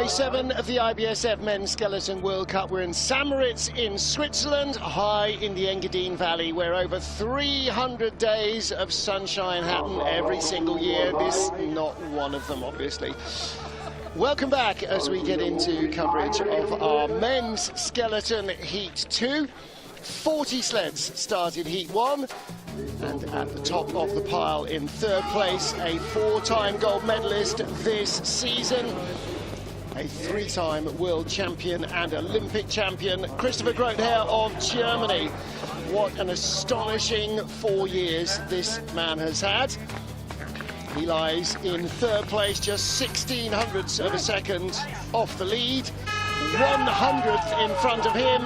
Race 7 of the IBSF Men's Skeleton World Cup. We're in St. Moritz in Switzerland, high in the Engadin Valley, where over 300 days of sunshine happen every single year. This, not one of them, obviously. Welcome back as we get into coverage of our Men's Skeleton Heat 2. 40 sleds started Heat 1. And at the top of the pile in third place, a four-time gold medalist this season, a three-time world champion and Olympic champion, Christopher Grother of Germany. What an astonishing 4 years this man has had. He lies in third place, just 1600ths of a second off the lead. 100th in front of him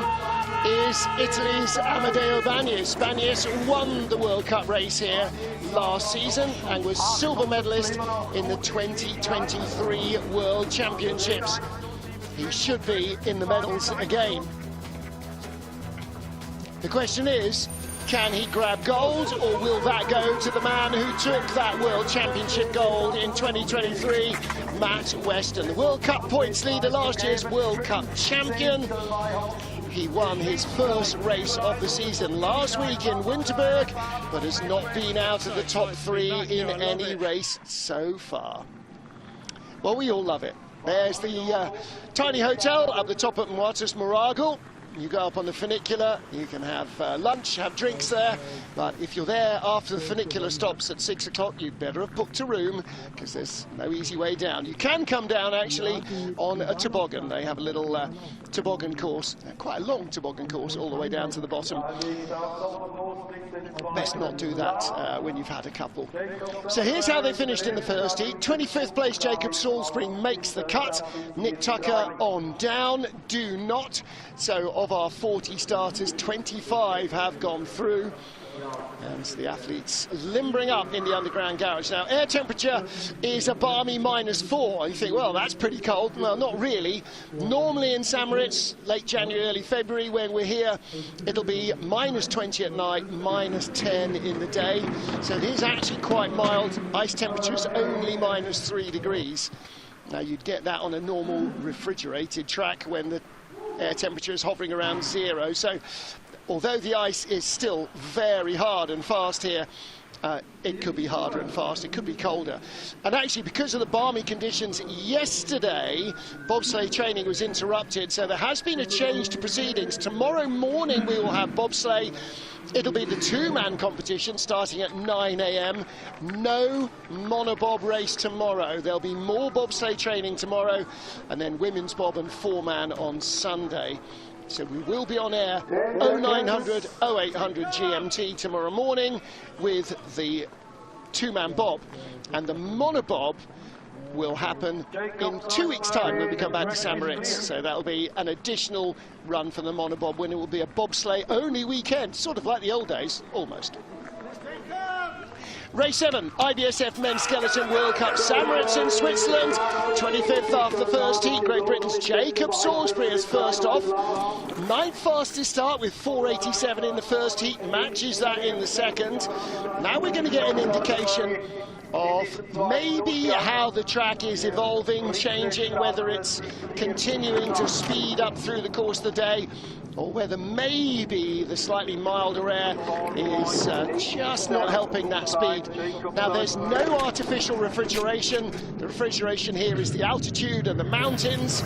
is Italy's Amedeo Bagnes. Bagnes won the World Cup race here last season and was silver medalist in the 2023 World Championships. He should be in the medals again. The question is, can he grab gold, or will that go to the man who took that World Championship gold in 2023, Matt Weston, the World Cup points leader, last year's World Cup champion. He won his first race of the season last week in Winterberg, but has not been out of the top three in any race so far. Well, we all love it. There's the tiny hotel up the top at Moritz-Celerina. You go up on the funicular, you can have lunch, have drinks there, but if you're there after the funicular stops at 6 o'clock, you'd better have booked a room, because there's no easy way down. You can come down, actually, on a toboggan. They have a little toboggan course, quite a long toboggan course, all the way down to the bottom. Best not do that when you've had a couple. So here's how they finished in the first heat. 25th place, Jacob Salisbury makes the cut. Nick Tucker on down, do not. So of our 40 starters, 25 have gone through. And the athletes limbering up in the underground garage. Now, air temperature is a balmy -4. You think, well, that's pretty cold. Well, not really. Normally in St. Moritz, late January, early February, when we're here, it'll be -20 at night, -10 in the day. So it is actually quite mild. Ice temperature is only -3 degrees. Now, you'd get that on a normal refrigerated track when the air temperature is hovering around 0. So although the ice is still very hard and fast here, it could be harder and fast, it could be colder. And actually, because of the balmy conditions yesterday, bobsleigh training was interrupted, so there has been a change to proceedings. Tomorrow morning we will have bobsleigh. It'll be the two-man competition starting at 9 AM. No monobob race tomorrow. There'll be more bobsleigh training tomorrow, and then women's bob and four-man on Sunday. So we will be on air 0900 0800 GMT tomorrow morning with the two-man bob, and the monobob will happen in 2 weeks' time when we come back to St. Moritz. So that'll be an additional run for the monobob when it will be a bobsleigh only weekend, sort of like the old days, almost. Race 7, IBSF Men's Skeleton World Cup, St. Moritz in Switzerland. 25th after the first heat, Great Britain's Jacob Salisbury is first off. 9th fastest start with 4:87 in the first heat, matches that in the second. Now we're going to get an indication of maybe how the track is evolving, changing, whether it's continuing to speed up through the course of the day, or whether maybe the slightly milder air is just not helping that speed. Now, there's no artificial refrigeration. The refrigeration here is the altitude and the mountains.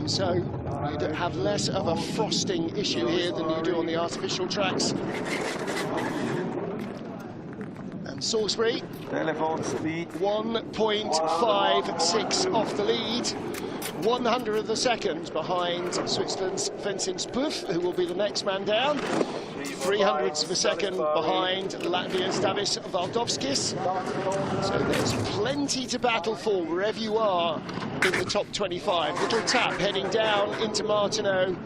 So you don't have less of a frosting issue here than you do on the artificial tracks. And Salisbury, 1.56 off the lead. 100 of the second behind Switzerland's Vincent Spuff, who will be the next man down. 300ths of a second behind Latvia's Davis Valdovskis. So there's plenty to battle for wherever you are in the top 25. Little tap heading down into Martineau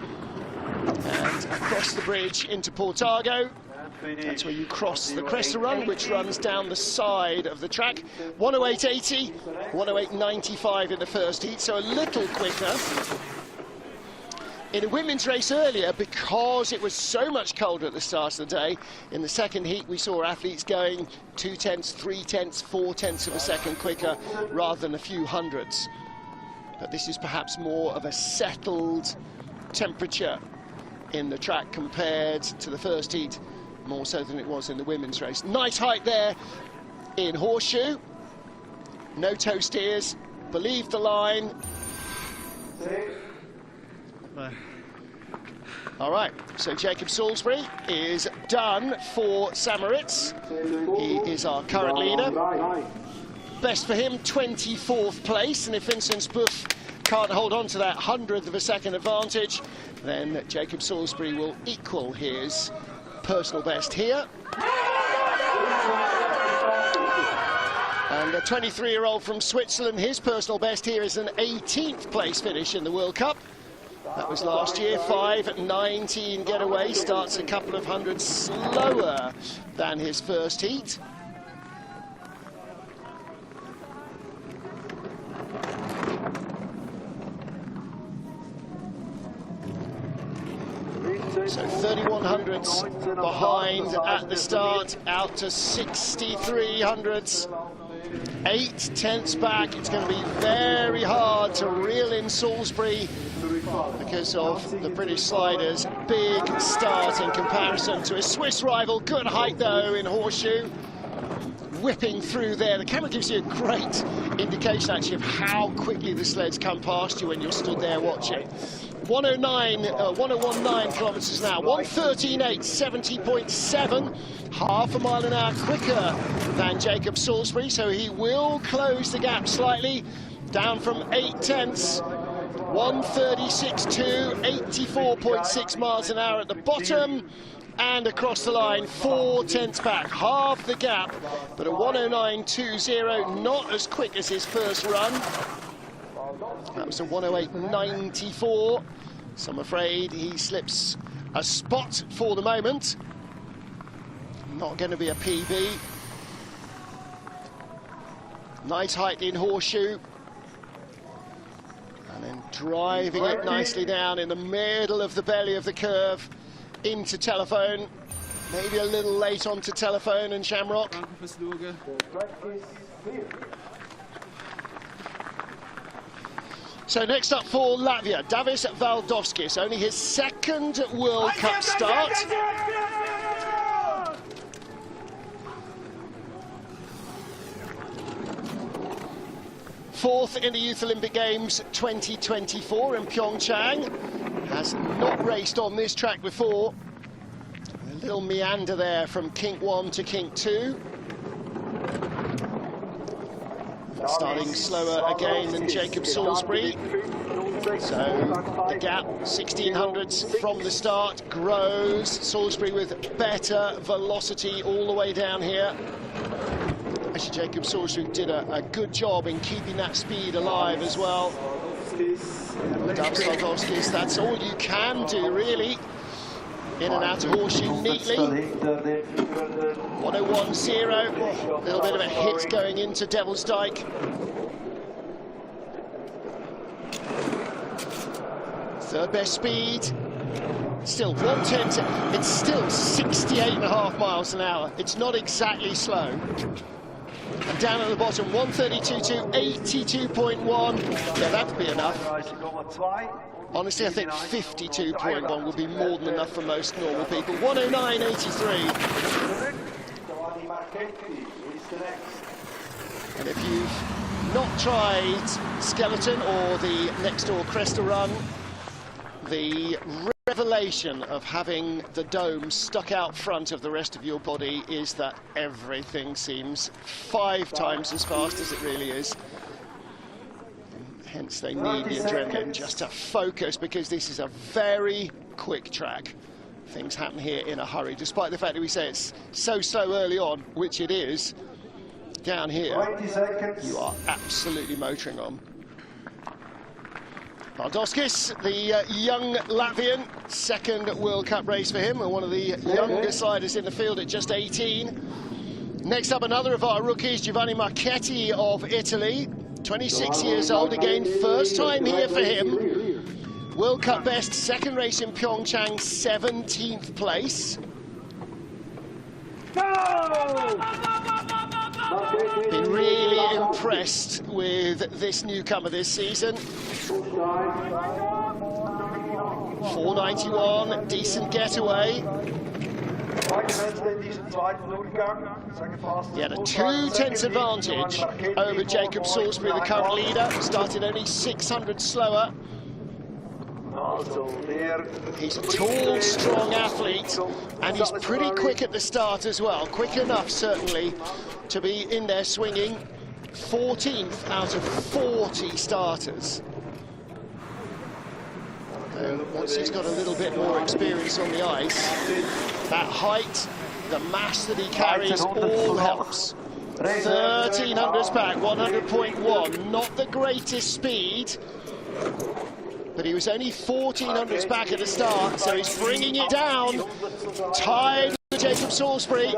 and across the bridge into Portago. That's where you cross the Cresta Run, which runs down the side of the track. 108.80, 108.95 in the first heat, so a little quicker. In a women's race earlier, because it was so much colder at the start of the day, in the second heat we saw athletes going 2/10, 3/10, 4/10 of a second quicker rather than a few hundreds. but this is perhaps more of a settled temperature in the track compared to the first heat, more so than it was in the women's race. Nice height there in Horseshoe. No toe steers, believe the line. All right, so Jacob Salisbury is done for St. Moritz. He is our current leader. Best for him, 24th place, and if Vincent Buff can't hold on to that 100th of a second advantage, then Jacob Salisbury will equal his personal best here. And a 23-year-old from Switzerland, his personal best here is an 18th place finish in the World Cup. That was last year, 5:19 getaway, starts a couple of hundreds slower than his first heat. So 31 hundredths behind at the start, out to 63 hundredths. 8 tenths back. It's going to be very hard to reel in Salisbury because of the British sliders. Big start in comparison to his Swiss rival. Good height though in Horseshoe. Whipping through there. The camera gives you a great indication actually of how quickly the sleds come past you when you're stood there watching. 101.9 kilometres an hour, 113.8, 70.7, half a mile an hour quicker than Jacob Salisbury, so he will close the gap slightly, down from 8 tenths, 136.2, 84.6 miles an hour at the bottom, and across the line, 4 tenths back, half the gap, but a 109.20, not as quick as his first run. That was a 108.94. So I'm afraid he slips a spot for the moment. Not going to be a PB. Nice height in Horseshoe. And then driving it nicely down in the middle of the belly of the curve into Telephone. Maybe a little late onto Telephone and Shamrock. So next up for Latvia, Davis Valdovskis, only his second World Cup start. Fourth in the Youth Olympic Games 2024 in Pyeongchang. Has not raced on this track before. A little meander there from kink 1 to kink 2. Starting slower again than Jacob Salisbury. So the gap, 16 hundredths from the start, grows. Salisbury with better velocity all the way down here. Actually, Jacob Salisbury did a good job in keeping that speed alive as well. Valdovskis, that's all you can do, really. In and out of Horseshoe neatly. 101.0. A little bit of a hit going into Devil's Dyke. Third best speed. Still 110. It's still 68.5 miles an hour. It's not exactly slow. And down at the bottom, 132.2, 82.1. Yeah, that'd be enough. Honestly, I think 52.1 would be more than enough for most normal people. 109.83. And if you've not tried Skeleton or the next door Cresta Run, the revelation of having the dome stuck out front of the rest of your body is that everything seems 5 times as fast as it really is. Hence they need the adrenaline just to focus, because this is a very quick track. Things happen here in a hurry, despite the fact that we say it's so slow early on, which it is. Down here, you are absolutely motoring on. Valdovskis, the young Latvian, second World Cup race for him, and one of the younger sliders in the field at just 18. Next up, another of our rookies, Giovanni Marchetti of Italy, 26 years old, again, first time here for him. World Cup best, second race in Pyeongchang, 17th place. Go! Been really impressed with this newcomer this season. 491, decent getaway. He had a 2/10 advantage over Jacob Salisbury, the current leader. Started only 600 slower. He's a tall, strong athlete, and he's pretty quick at the start as well. Quick enough, certainly, to be in there swinging. 14th out of 40 starters. Once he's got a little bit more experience on the ice, that height, the mass that he carries, all helps. 1300s back, 100.1, not the greatest speed, but he was only 1400s back at the start, so he's bringing it down. Tied with Jacob Salisbury.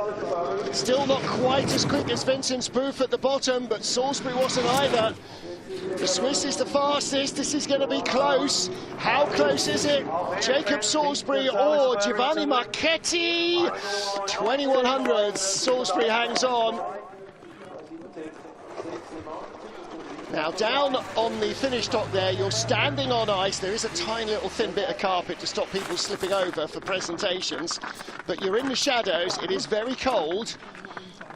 Still not quite as quick as Vincent Booth at the bottom, but Salisbury wasn't either. The Swiss is the fastest. This is going to be close. How close is it? Jacob Salisbury or Giovanni Marchetti? 2100s. Salisbury hangs on. Now, down on the finish dock there, you're standing on ice. There is a tiny little thin bit of carpet to stop people slipping over for presentations, but you're in the shadows. It is very cold,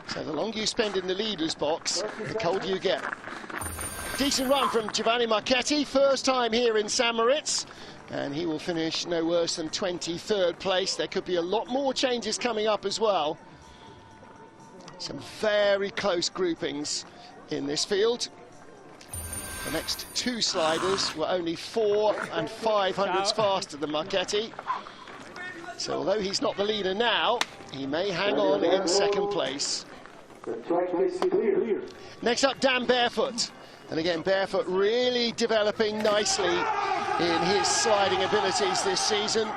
so the longer you spend in the leader's box, the colder you get. Decent run from Giovanni Marchetti, first time here in St. Moritz, and he will finish no worse than 23rd place. There could be a lot more changes coming up as well. Some very close groupings in this field. The next two sliders were only 4 and 500s faster than Marchetti. So although he's not the leader now, he may hang on in second place. Next up, Dan Barefoot. And again, Barefoot really developing nicely in his sliding abilities this season.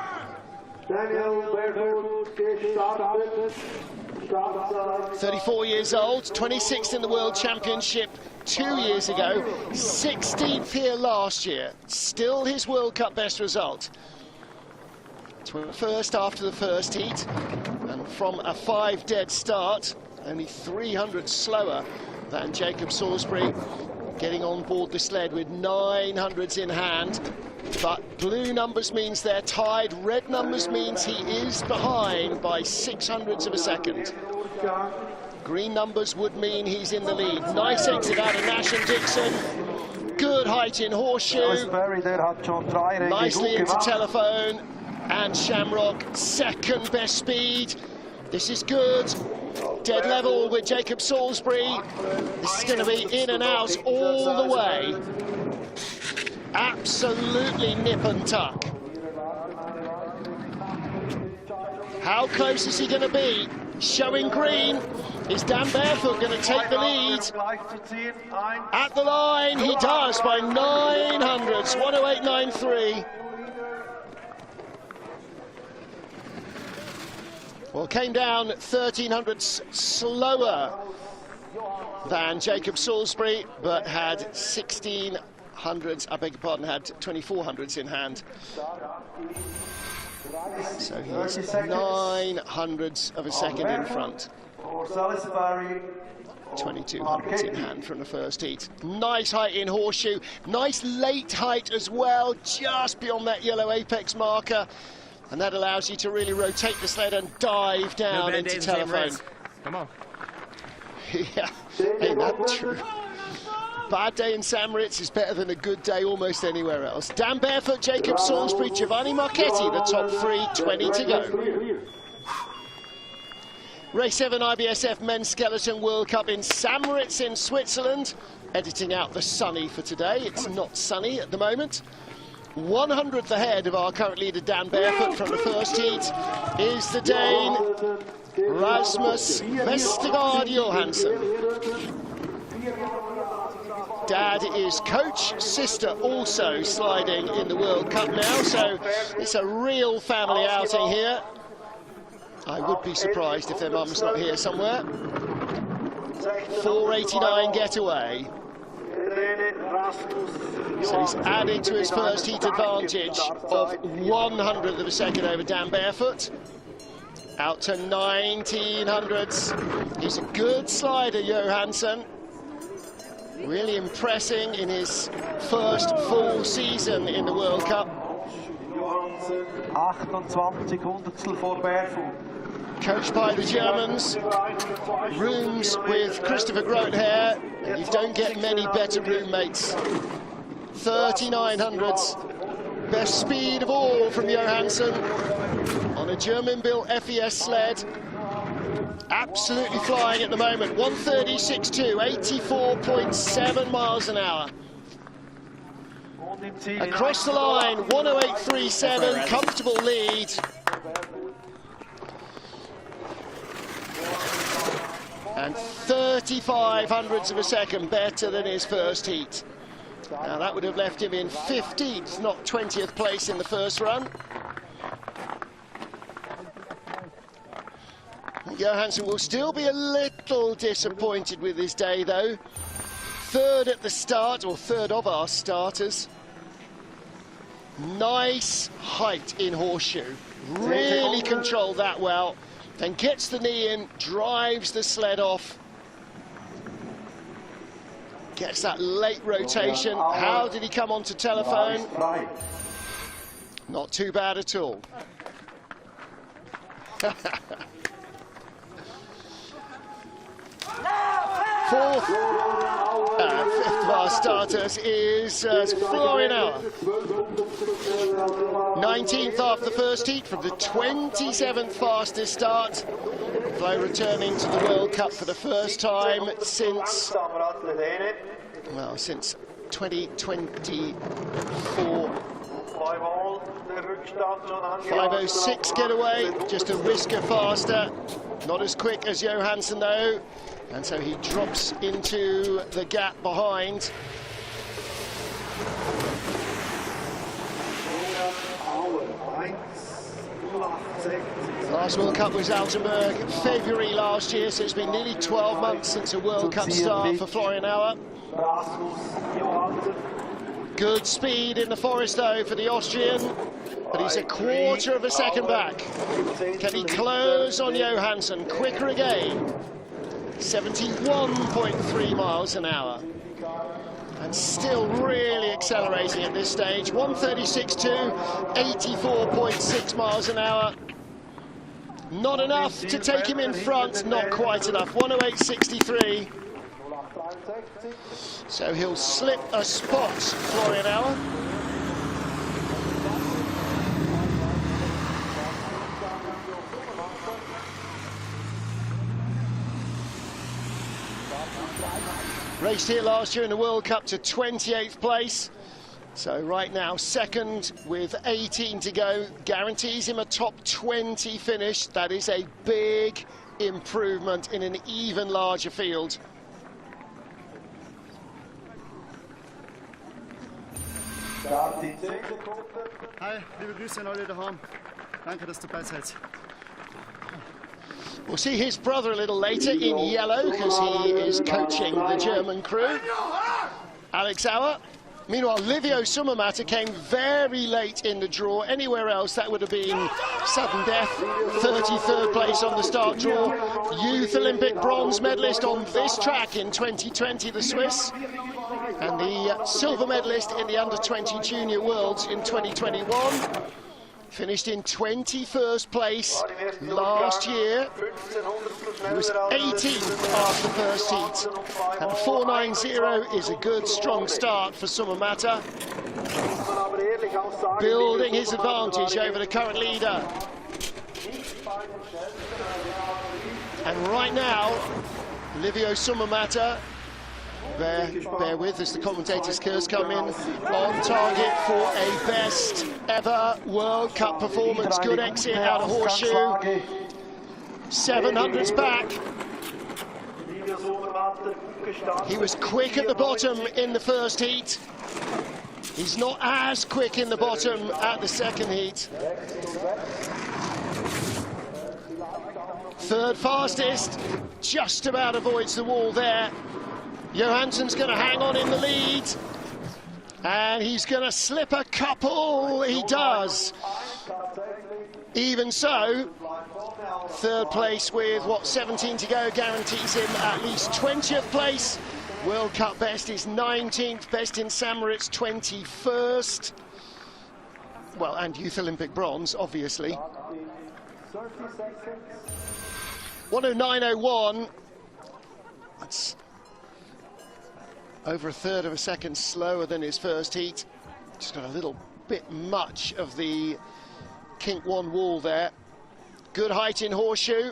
34 years old, 26th in the World Championship 2 years ago, 16th here last year. Still his World Cup best result. 21st after the first heat, and from a 5 dead start, only 300 slower than Jacob Salisbury, getting on board the sled with 900s in hand. But blue numbers means they're tied, red numbers means he is behind by 600ths of a second. Green numbers would mean he's in the lead. Nice exit out of Nash and Dixon. Good height in Horseshoe. Nicely into Telephone. And Shamrock, second best speed. This is good. Dead level with Jacob Salisbury. This is going to be in and out all the way. Absolutely nip and tuck. How close is he going to be? Showing green. Is Dan Barefoot going to take the lead? At the line, he does by 900s, 108.93. Well, came down 1300s slower than Jacob Salisbury, but had 1600s, I beg your pardon, had 2400s in hand. So he is 900ths of a second in front. 2200s in hand from the first heat. Nice height in Horseshoe, nice late height as well, just beyond that yellow apex marker. And that allows you to really rotate the sled and dive down into Telephone. Come on. Yeah, ain't that true? Bad day in St. Moritz is better than a good day almost anywhere else. Dan Barefoot, Jacob Salisbury, Giovanni Marchetti, the top three, 20 to go. Race 7 IBSF Men's Skeleton World Cup in St. Moritz in Switzerland. Editing out the sunny for today. It's not sunny at the moment. 100th ahead of our current leader Dan Barefoot from the first heat is the Dane Rasmus Vestergaard Johansson. Dad is coach, sister also sliding in the World Cup now, so it's a real family outing here. I would be surprised if their mum's not here somewhere. 489 getaway. So he's adding to his first heat advantage of 100th of a second over Dan Barefoot. out to 1900s. He's a good slider, Johansson. Really impressing in his first full season in the World Cup. 28 Hundertstel vor Barefoot. Coached by the Germans, rooms with Christopher Groothair, and you don't get many better roommates. 3900s, best speed of all from Johansson on a German-built FES sled. Absolutely flying at the moment. 1:36.2, 84.7 miles an hour. Across the line, 1:08.37, comfortable lead. And 35 hundredths of a second better than his first heat. Now that would have left him in 15th, not 20th place in the first run. Johansson will still be a little disappointed with his day, though. Third at the start, or third of our starters. Nice height in horseshoe. Really controlled that well. Then gets the knee in, drives the sled off. Gets that late rotation. How did he come onto telephone? Not too bad at all. Fifth of our starters is Florian. 19th after the first heat from the 27th fastest start. Flo returning to the World Cup for the first time since, well, since 2024. 5:06 getaway, just a whisker faster. Not as quick as Johansson though. And so he drops into the gap behind. Last World Cup was Altenburg, February last year, so it's been nearly 12 months since a World Cup start for Florian Auer. Good speed in the forest though for the Austrian, but he's a quarter of a second back. Can he close on Johansson? Quicker again. 71.3 miles an hour. And still really accelerating at this stage. 1:36.2, 84.6 miles an hour. Not enough to take him in front, not quite enough. 1:08.63. So he'll slip a spot, Florian Auer. Raced here last year in the World Cup to 28th place. So right now, second with 18 to go. Guarantees him a top 20 finish. That is a big improvement in an even larger field. Hi, liebe Grüße an alle daheim. Danke, dass du dabei seid. We'll see his brother a little later in yellow because he is coaching the German crew. Alex Auer. Meanwhile, Livio Sommermatter came very late in the draw. Anywhere else, that would have been sudden death. 33rd place on the start draw. Youth Olympic bronze medalist on this track in 2020, the Swiss. And the silver medalist in the under-20 junior worlds in 2021. Finished in 21st place last year. He was 18th after the first heat. And 4.90 is a good, strong start for Sommermatter. Building his advantage over the current leader. And right now, Livio Sommermatter, bear with as the commentator's curse come in, on target for a best ever World Cup performance. Good exit out of horseshoe. 700s back. He was quick at the bottom in the first heat. He's not as quick in the bottom at the second heat. Third fastest, just about avoids the wall there. Johansson's going to hang on in the lead, and he's going to slip a couple. He does. Even so, Third place with, what, 17 to go, guarantees him at least 20th place. World Cup best is 19th, best in St. Moritz 21st. Well, and Youth Olympic bronze, obviously. 109.01. That's over a third of a second slower than his first heat. Just got a little bit much of the kink one wall there. Good height in horseshoe.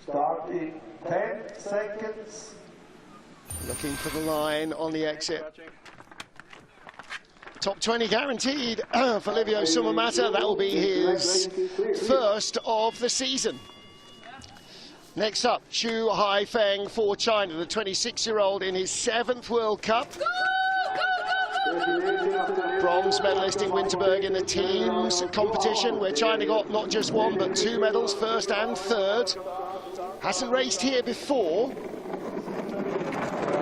Starting 10 seconds. Looking for the line on the exit. Top 20 guaranteed for Livio Sumamata. That will be his first of the season. Next up, Chu Haifeng for China, the 26-year-old in his 7th World Cup. Bronze medalist in Winterberg in the teams competition, where China got not just 1 but 2 medals, first and third. Hasn't raced here before.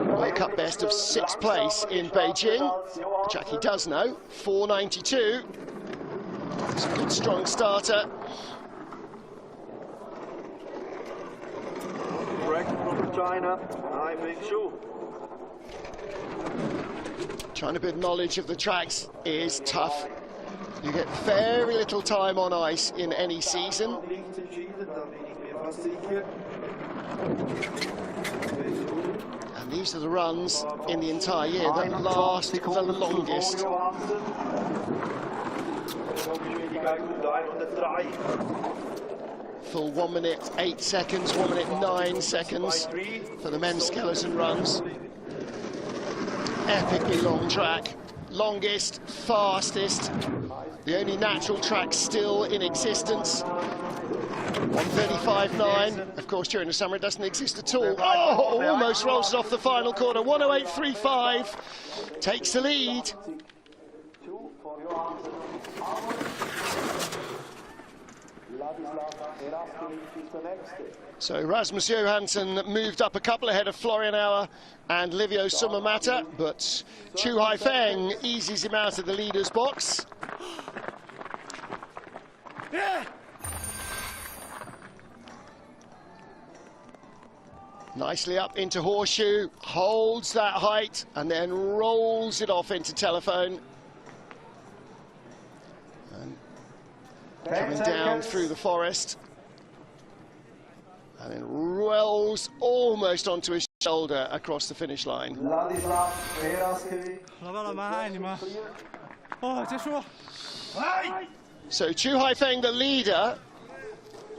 World Cup best of 6th place in Beijing, which he does know, 4.92. It's a good strong starter. From China, I make sure. Trying to build knowledge of the tracks is tough. You get very little time on ice in any season. And these are the runs in the entire year that last the longest. Full 1 minute 8 seconds, 1 minute 9 seconds for the men's skeleton runs. Epically long track, longest, fastest, the only natural track still in existence. 1:35.9. Of course, during the summer it doesn't exist at all. Oh, almost rolls it off the final corner. 1:08.35 takes the lead. So Rasmus Johansson moved up a couple ahead of Florian Auer and Livio Sumamata, but Chu Haifeng eases him out of the leader's box. Nicely up into horseshoe, holds that height and then rolls it off into telephone. And coming down through the forest. And then rolls almost onto his shoulder across the finish line. So Chu Haifeng the leader,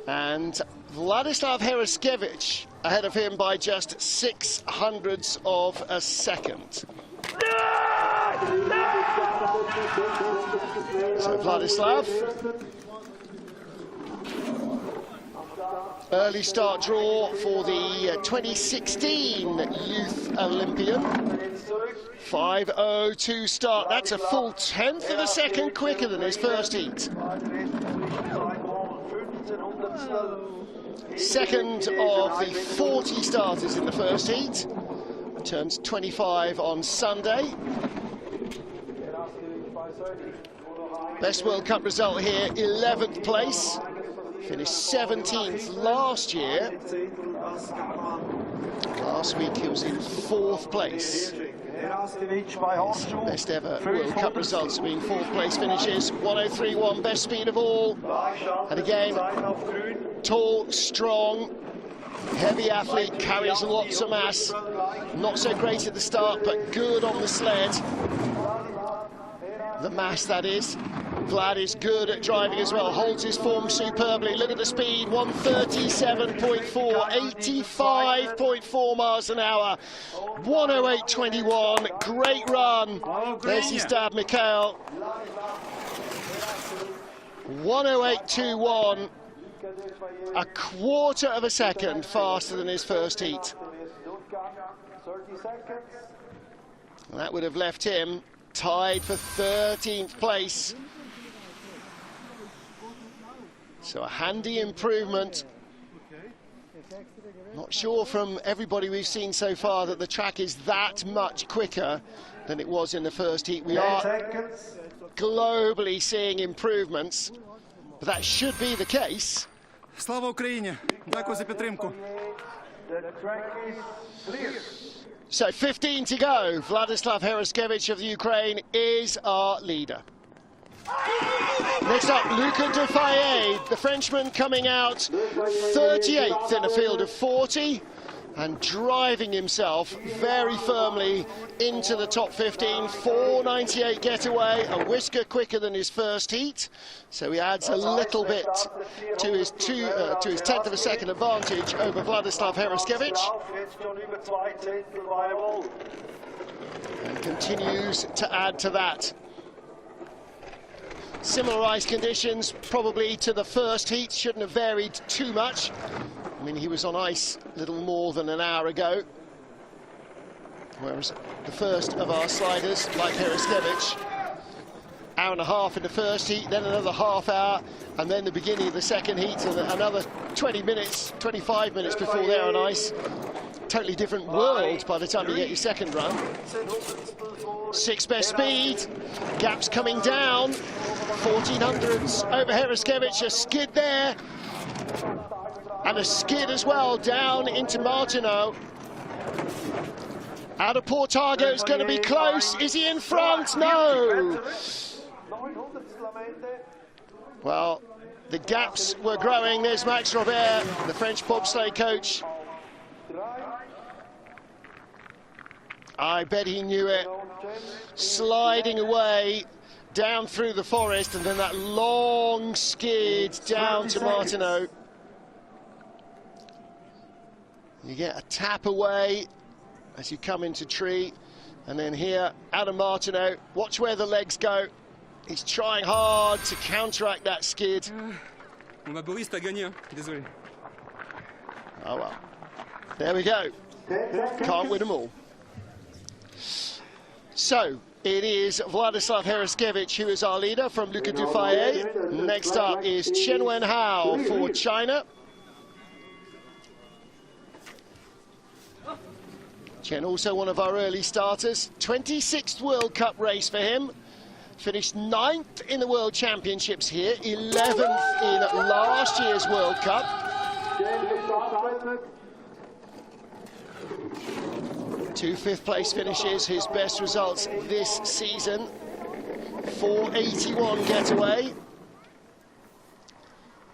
and Vladislav Heraskevich ahead of him by just 0.06 of a second. So Vladislav, early start draw for the 2016 Youth Olympian. 5:02 start. That's a full 1/10 of a second quicker than his first heat. Second of the 40 starters in the first heat. Turns 25 on Sunday. Best World Cup result here, 11th place. Finished 17th last year. Last week he was in 4th place. His best ever World Cup results being 4th place finishes. 1:03.1, best speed of all. And again, tall, strong, heavy athlete, carries lots of mass. Not so great at the start, but good on the sled. The mass, that is. Vlad is good at driving as well, holds his form superbly. Look at the speed, 137.4, 85.4 miles an hour, 108.21, great run. There's his dad, Mikhail. 108.21, a quarter of a second faster than his first heat. And that would have left him tied for 13th place. So a handy improvement. Not sure from everybody we've seen so far that the track is that much quicker than it was in the first heat. We are globally seeing improvements, that should be the case. Слава Україні! Дякую за підтримку. The track is clear. So 15 to go. Vladislav Hereskevich of the Ukraine is our leader. Next up, Luca Dufayet, the Frenchman, coming out 38th in a field of 40 and driving himself very firmly into the top 15. 4.98 getaway, a whisker quicker than his first heat, so he adds a little bit to his tenth of a second advantage over Vladislav Hereskevich, and continues to add to that. Similar ice conditions probably to the first heat, shouldn't have varied too much. I mean, he was on ice a little more than an hour ago, whereas the first of our sliders, like Hereskevich, hour and a half in the first heat, then another half hour, and then the beginning of the second heat, and another 20 minutes, 25 minutes before they're on ice. Totally different world by the time you get your second run. Sixth best speed, gaps coming down, 1400s over Hereskevich, a skid there, and a skid as well down into Martineau. Out of Portago, it's going to be close. Is he in front? No! Well, the gaps were growing. There's Max Robert, the French bobsleigh coach. I bet he knew it. Sliding away down through the forest, and then that long skid down to Martineau. You get a tap away as you come into tree, and then here, Adam Martineau, watch where the legs go. He's trying hard to counteract that skid. Oh well, there we go. Can't win them all. So, it is Vladislav Hereskevich who is our leader from Luca Dufayet. Next up is Chen Wenhao for China. Chen also one of our early starters. 26th World Cup race for him. Finished 9th in the World Championships here, 11th in last year's World Cup. 2 fifth-place finishes, his best results this season. 4.81 getaway.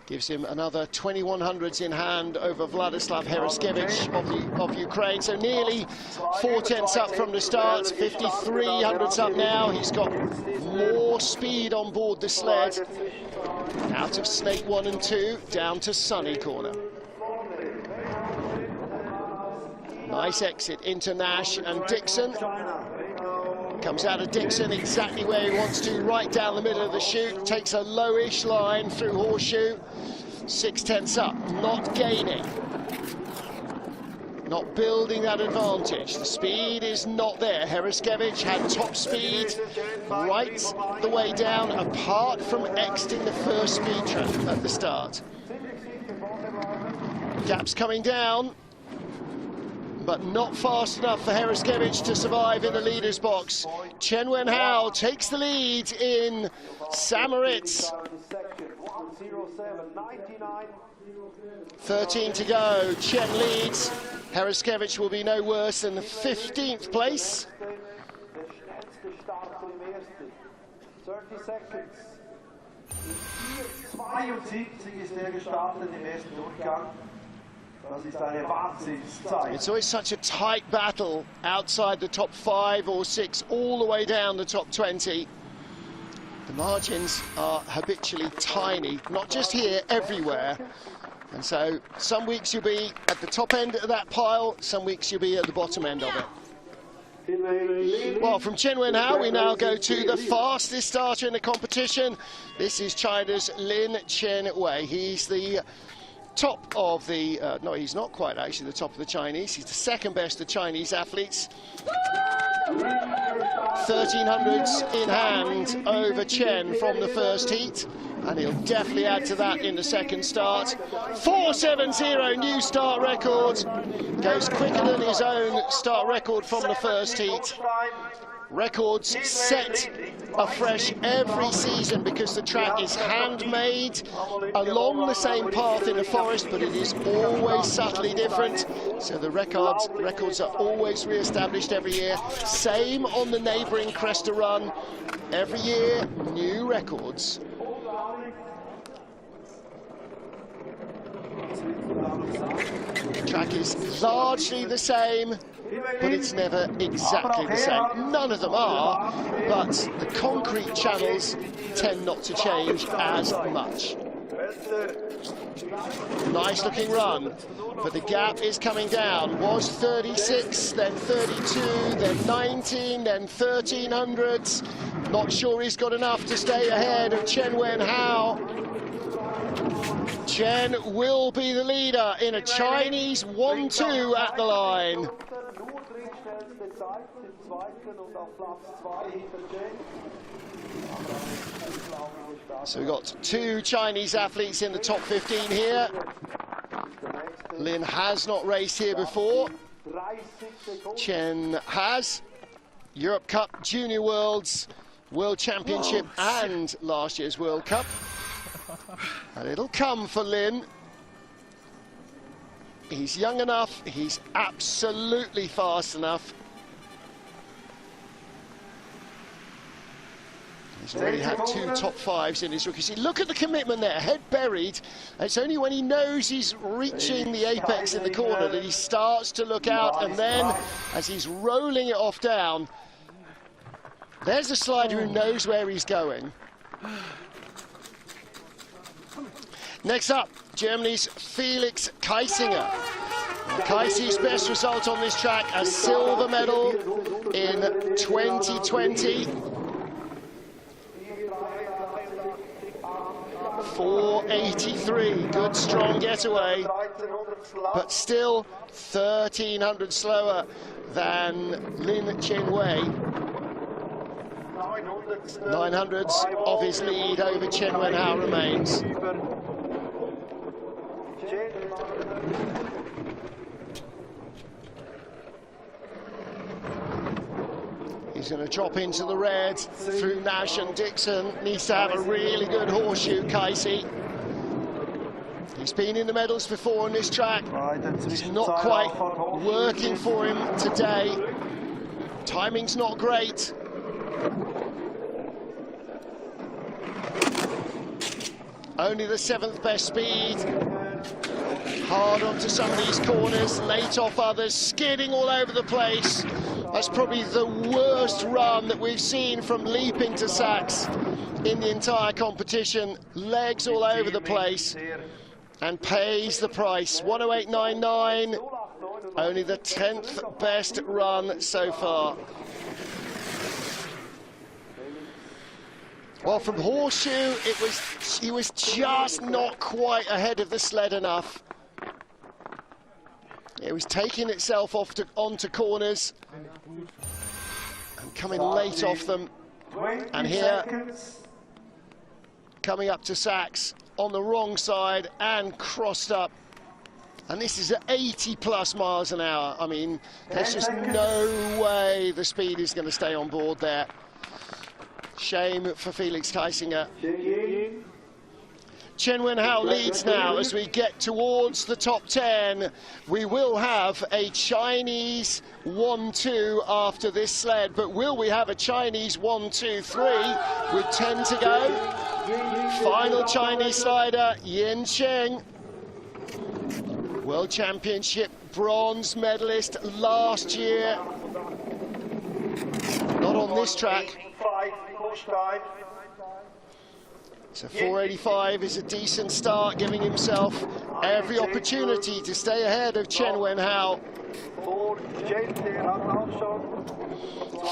Gives him another 2100s in hand over Vladislav Hereskevich of Ukraine. So nearly 4/10 up from the start, 5300s up now. He's got more speed on board the sled. Out of Snake 1 and 2, down to Sunny Corner. Nice exit into Nash and Dixon. Comes out of Dixon exactly where he wants to, right down the middle of the chute. Takes a lowish line through Horseshoe. 6/10 up, not gaining. Not building that advantage. The speed is not there. Hereskevich had top speed right the way down, apart from exiting the first speed trap at the start. Gaps coming down, but not fast enough for Hereskevich to survive in the leader's box. Chen Wenhao takes the lead in St-Moritz. 13 to go. Chen leads. Hereskevich will be no worse than the 15th place. 30 seconds. 72 ist der gestartet im ersten Durchgang. It's always such a tight battle outside the top 5 or 6, all the way down the top 20. The margins are habitually tiny, not just here, everywhere. And so some weeks you'll be at the top end of that pile, some weeks you'll be at the bottom end of it. Well, from Chen Wenhao, we now go to the fastest starter in the competition. This is China's Lin Chen-wei. He's the top of the, no, he's not quite actually the top of the Chinese. He's the second best of Chinese athletes. 1300s in hand over Chen from the first heat, and he'll definitely add to that in the second start. 4.70 new start record. Goes quicker than his own start record from the first heat. Records set afresh every season because the track is handmade along the same path in the forest, but it is always subtly different. So the records are always re-established every year. Same on the neighbouring Cresta Run. Every year, new records. The track is largely the same, but it's never exactly the same. None of them are, but the concrete channels tend not to change as much. Nice looking run, but the gap is coming down. Was 36, then 32, then 19, then 1300s. Not sure he's got enough to stay ahead of Chen Wenhao. Chen will be the leader in a Chinese 1-2 at the line. So we've got two Chinese athletes in the top 15 here. Lin has not raced here before. Chen has. Europe Cup, Junior Worlds, World Championship and last year's World Cup. And it'll come for Lin. He's young enough, he's absolutely fast enough. He's already had two top fives in his rookie season. Look at the commitment there, head buried. It's only when he knows he's reaching the apex in the corner that he starts to look out, and then as he's rolling it off down, there's a slider who knows where he's going. Next up, Germany's Felix Kaisinger. Kaisi's best result on this track, a silver medal in 2020. 483, good strong getaway, but still 1300 slower than Lin Chenwei. 900s of his lead over Chen Wenhao remains. He's going to drop into the red through Nash and Dixon. Needs to have a really good horseshoe, Kaisi. He's been in the medals before on this track. It's not quite working for him today. Timing's not great. Only the 7th best speed. Hard onto some of these corners, late off others, skidding all over the place. That's probably the worst run that we've seen from leaping to sacks in the entire competition. Legs all over the place, and pays the price. 108.99, only the 10th best run so far. Well, from horseshoe, he was just not quite ahead of the sled enough. It was taking itself onto corners and coming late off them. And here, coming up to sacks on the wrong side and crossed up. And this is at 80+ miles an hour. I mean, there's just no way the speed is going to stay on board there. Shame for Felix Kaisinger. Chen Wenhao leads now as we get towards the top 10. We will have a Chinese 1-2 after this sled, but will we have a Chinese 1-2-3 with 10 to go? Final Chinese slider, Yin Cheng. World Championship bronze medalist last year. Not on this track. So 485 is a decent start, giving himself every opportunity to stay ahead of Chen Wenhao.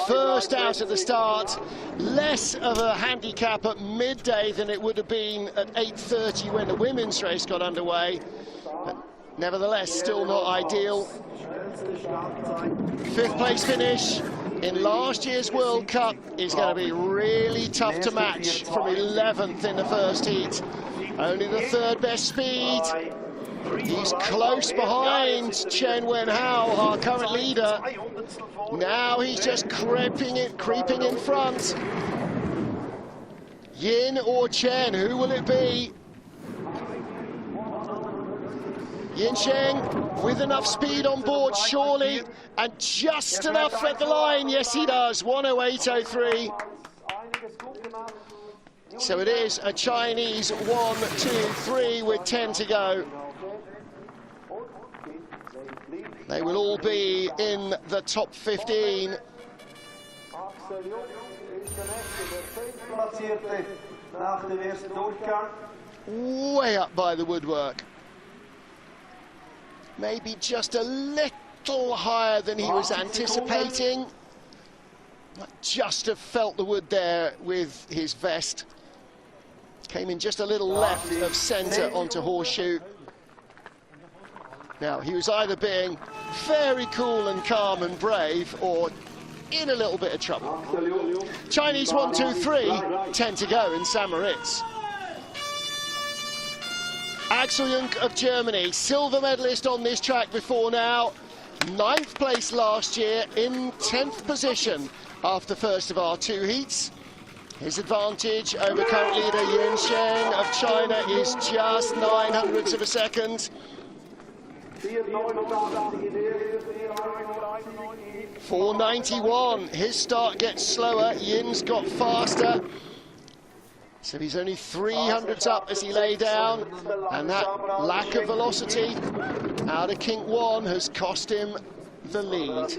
First out at the start, less of a handicap at midday than it would have been at 8:30 when the women's race got underway. But nevertheless, still not ideal. 5th place finish in last year's World Cup is going to be really tough to match from 11th in the first heat. Only the 3rd best speed. He's close behind Chen Wenhao, our current leader. Now he's just creeping in front. Yin or Chen, who will it be? Yin Sheng with enough speed on board, surely, and just enough at the line. Yes, he does. 1:08.03. So it is a Chinese 1, 2, 3 with 10 to go. They will all be in the top 15. Way up by the woodwork. Maybe just a little higher than he was anticipating. Just have felt the wood there with his vest. Came in just a little left of centre onto horseshoe. Now, he was either being very cool and calm and brave, or in a little bit of trouble. Chinese 1, 2, 3, 10 to go in St. Moritz. Axel Jung of Germany, silver medalist on this track before now. 9th place last year, in 10th position after the first of our 2 heats. His advantage over current leader Yin Sheng of China is just 0.09 of a second. 4:91, his start gets slower, Yin's got faster. So he's only 300s up as he lay down, and that lack of velocity out of kink 1 has cost him the lead,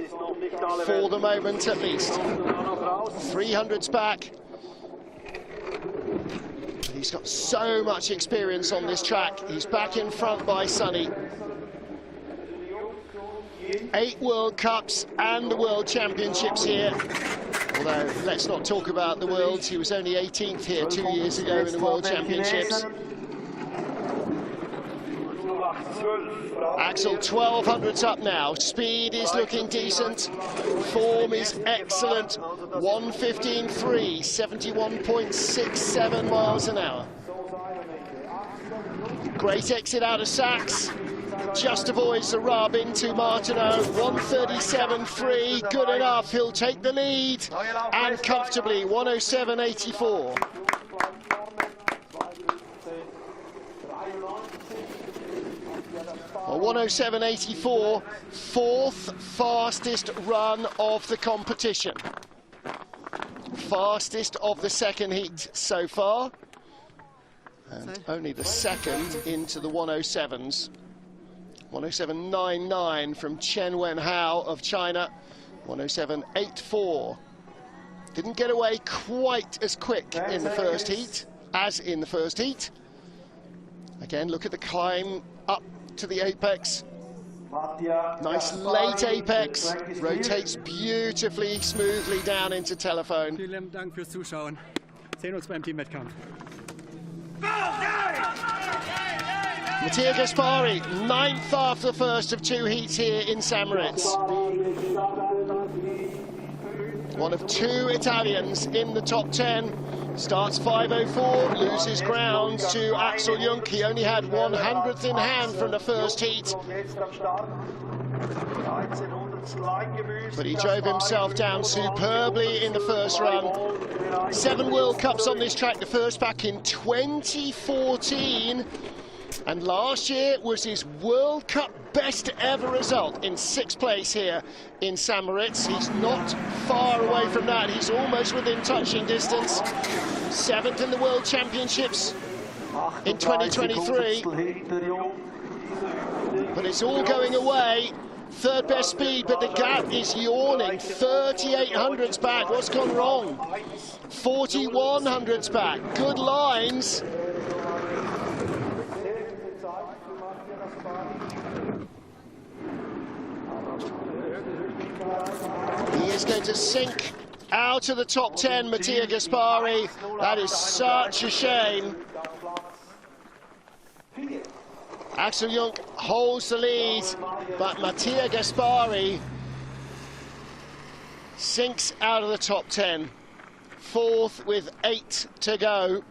for the moment at least. 300s back. He's got so much experience on this track. He's back in front by Sonny. 8 World Cups and the World Championships here. Although, let's not talk about the Worlds. He was only 18th here 2 years ago in the World Championships. Axel 1200s up now. Speed is looking decent. Form is excellent. 1:15.3, 71.67 miles an hour. Great exit out of Sachs. Just avoids the rub into Martineau. 1:37.3, good enough. He'll take the lead, and comfortably. 1:07.84. Well, 1:07.84, 4th fastest run of the competition. Fastest of the second heat so far, and only the second into the 1:07s. 1:07.99 from Chen Wenhao of China. 1:07.84. Didn't get away quite as quick in the first heat as in the first heat. Again, look at the climb up to the apex. Nice late apex. Rotates beautifully, smoothly down into telephone. Vielen Dank fürs Zuschauen. Sehen uns beim Teamwettkampf. Mattia Gaspari, 9th after the first of 2 heats here in St. Moritz. One of 2 Italians in the top 10. Starts 5:04, loses ground to Axel Jung. He only had 100th in hand from the first heat. But he drove himself down superbly in the first run. 7 World Cups on this track, the first back in 2014. And last year was his World Cup best ever result in 6th place here in St. Moritz. He's not far away from that. He's almost within touching distance. 7th in the World Championships in 2023. But it's all going away. 3rd best speed, but the gap is yawning. 3800s back. What's gone wrong? 4100s back. Good lines. He is going to sink out of the top 10, Mattia Gaspari. That is such a shame. Axel Jung holds the lead, but Mattia Gaspari sinks out of the top 10. 4th with 8 to go.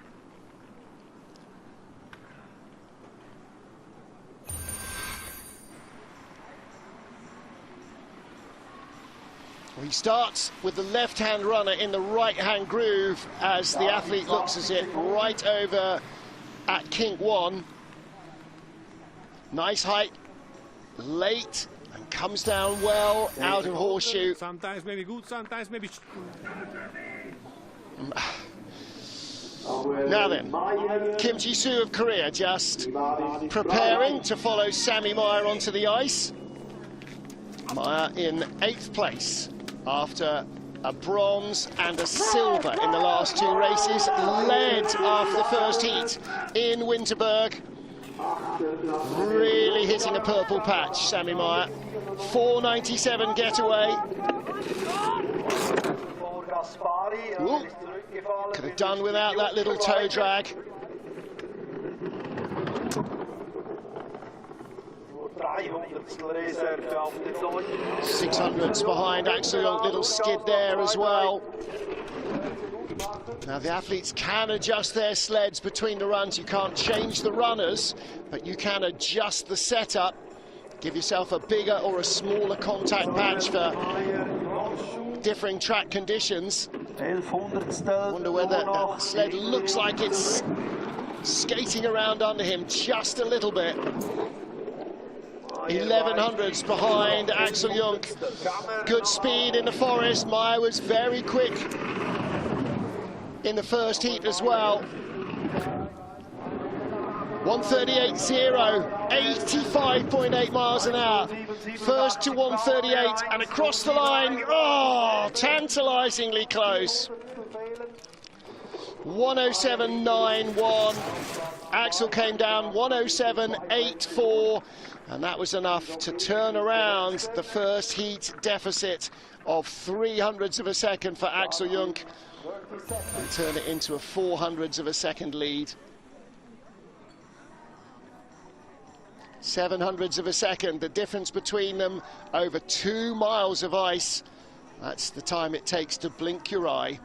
He starts with the left-hand runner in the right-hand groove as the athlete looks as it right over at kink 1. Nice height, late, and comes down well out of horseshoe. Sometimes maybe good, sometimes maybe... Now then, Kim Ji-soo of Korea just preparing to follow Sammy Meyer onto the ice. Meyer in 8th place after a bronze and a silver in the last 2 races. Led after the first heat in Winterberg. Really hitting a purple patch, Sammy Meyer. 4.97 getaway. Ooh. Could have done without that little toe drag. 600s behind Axel Jung, little skid there as well. Now the athletes can adjust their sleds between the runs. You can't change the runners, but you can adjust the setup. Give yourself a bigger or a smaller contact patch for differing track conditions. Wonder whether that sled looks like it's skating around under him just a little bit. 1100s behind Axel Jung. Good speed in the forest. Meyer was very quick in the first heat as well. 138.0, 85.8 miles an hour. First to 138 and across the line. Oh, tantalizingly close. 107.91. Axel came down 107.84, and that was enough to turn around the first heat deficit of 300ths of a second for Axel Jung and turn it into a 400ths of a second lead. 700ths of a second, the difference between them over 2 miles of ice. That's the time it takes to blink your eye.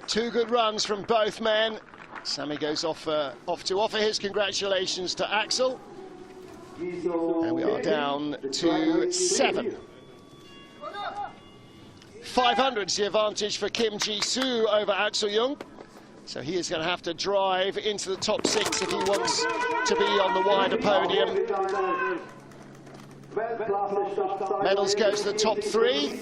Two good runs from both men. Sammy goes off to offer his congratulations to Axel. And we are down to 7. 500's the advantage for Kim Ji-soo over Axel Jung. So he is going to have to drive into the top 6 if he wants to be on the wider podium. Medals go to the top 3.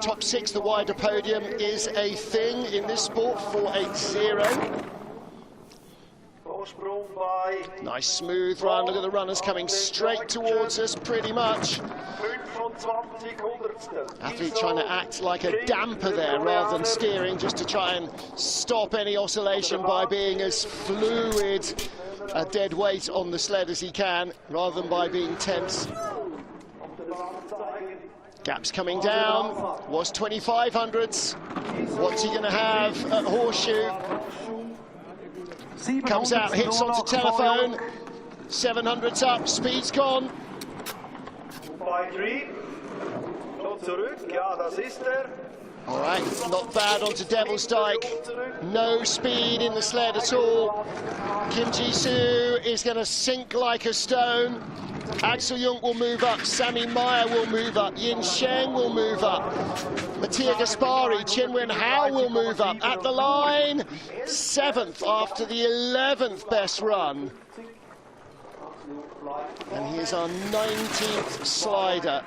Top 6, the wider podium, is a thing in this sport. 4.80. Nice smooth run. Look at the runners coming straight towards us, pretty much. Athlete trying to act like a damper there rather than steering, just to try and stop any oscillation by being as fluid a dead weight on the sled as he can, rather than by being tense. Gaps coming down. Was 2500s. What's he going to have at horseshoe? Comes out, hits onto telephone. 700's up, speed's gone. All right, not bad onto Devil's Dyke. No speed in the sled at all. Kim Ji-soo is going to sink like a stone. Axel Jung will move up, Sammy Meyer will move up, Yin Sheng will move up, Mattia Gaspari, Chinwen Hao will move up. At the line, 7th after the 11th best run. And he is our 19th slider.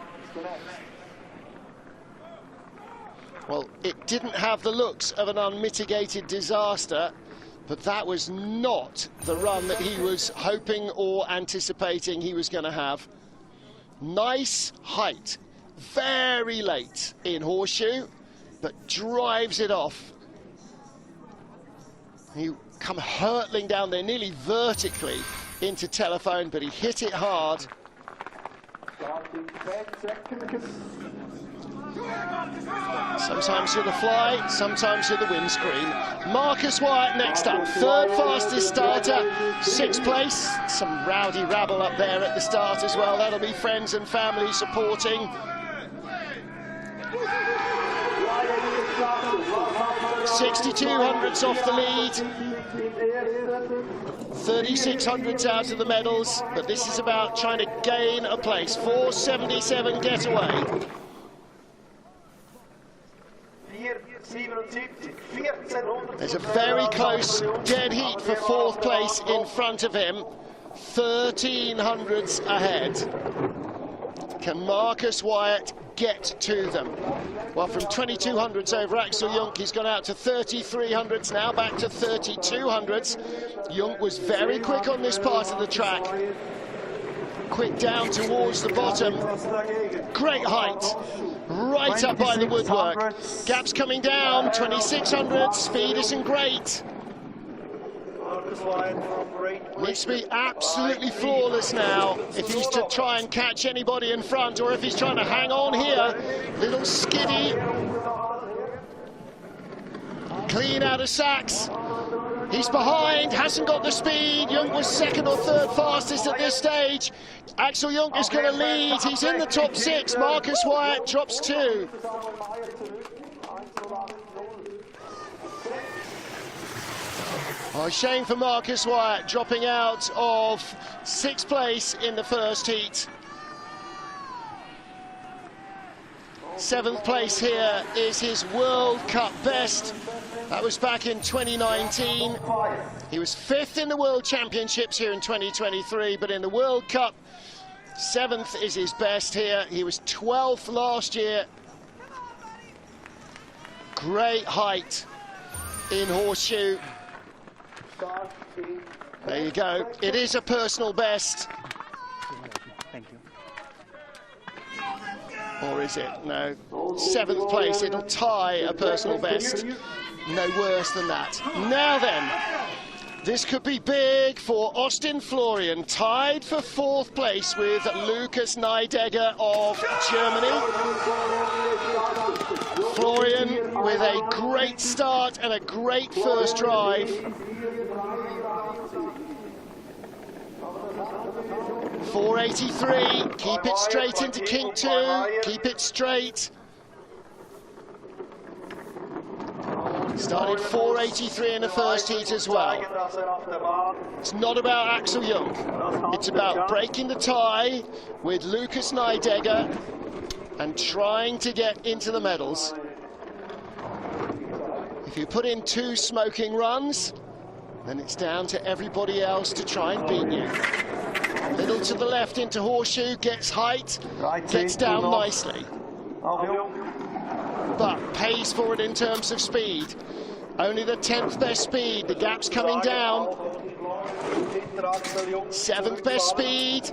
Well, it didn't have the looks of an unmitigated disaster, but that was not the run that he was hoping or anticipating he was going to have. Nice height, very late in horseshoe, but drives it off. He come hurtling down there nearly vertically into telephone, but he hit it hard. Sometimes you're the fly, sometimes you're the windscreen. Marcus Wyatt next up, 3rd fastest starter, 6th place. Some rowdy rabble up there at the start as well. That'll be friends and family supporting. 62 hundredths off the lead. 36 hundredths out of the medals, but this is about trying to gain a place. 4.77 getaway. There's a very close dead heat for fourth place in front of him. 13 hundredths ahead. Can Marcus Wyatt get to them? Well, from 22 hundredths over Axel Jung, he's gone out to 33 hundredths, now back to 32 hundredths. Jung was very quick on this part of the track. Quick down towards the bottom. Great height. Right up by the woodwork. Gaps coming down, 2600, speed isn't great. Needs to be absolutely flawless now if he's to try and catch anybody in front, or if he's trying to hang on here. Little skiddy. Clean out of Sachs. He's behind, hasn't got the speed. Jung was second or third fastest at this stage. Axel Jung is going to lead. He's in the top 6. Marcus Wyatt drops 2. Oh, shame for Marcus Wyatt, dropping out of 6th place in the first heat. 7th place here is his World Cup best. That was back in 2019. He was 5th in the World Championships here in 2023, but in the World Cup, 7th is his best here. He was 12th last year. Great height in horseshoe. There you go. It is a personal best. Thank you. Or is it? No. 7th place. It'll tie a personal best. No worse than that. Now then, this could be big for Austin Florian, tied for 4th place with Lukas Neidegger of Germany. Florian with a great start and a great first drive. 483, keep it straight into kink 2, keep it straight. Started 483 in the first heat as well. It's not about Axel Jung, it's about breaking the tie with Lukas Neidegger and trying to get into the medals. If you put in 2 smoking runs, then it's down to everybody else to try and beat you. Little to the left into horseshoe, gets height, gets down nicely. But pays for it in terms of speed. Only the 10th best speed, the gap's coming down. 7th best speed.